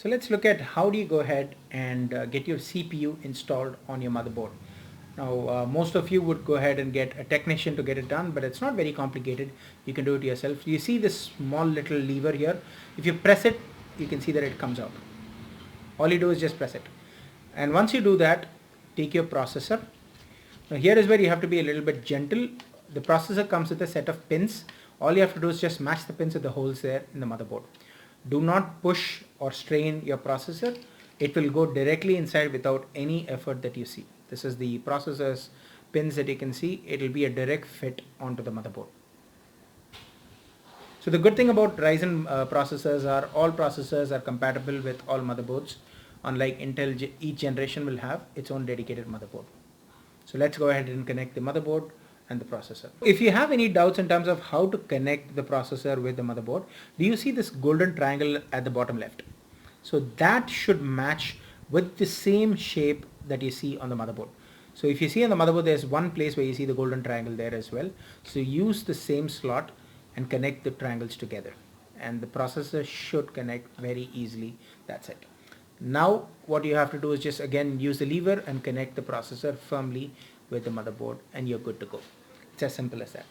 So let's look at how do you go ahead and get your CPU installed on your motherboard. Now most of you would go ahead and get a technician to get it done, but it's not very complicated. You can do it yourself. You see this small little lever here. If you press it, you can see that it comes out. All you do is just press it. And once you do that, take your processor. Now here is where you have to be a little bit gentle. The processor comes with a set of pins. All you have to do is just match the pins with the holes there in the motherboard. Do not push or strain your processor. It will go directly inside without any effort that you see. This is the processor's pins that you can see. It will be a direct fit onto the motherboard. So the good thing about Ryzen processors are all processors are compatible with all motherboards. Unlike Intel, each generation will have its own dedicated motherboard. So let's go ahead and connect the motherboard and the processor. If you have any doubts in terms of how to connect the processor with the motherboard, do you see this golden triangle at the bottom left? So that should match with the same shape that you see on the motherboard. So if you see on the motherboard, there's one place where you see the golden triangle there as well. So use the same slot and connect the triangles together, and the processor should connect very easily. That's it. Now what you have to do is just again use the lever and connect the processor firmly with the motherboard, and you're good to go. It's as simple as that.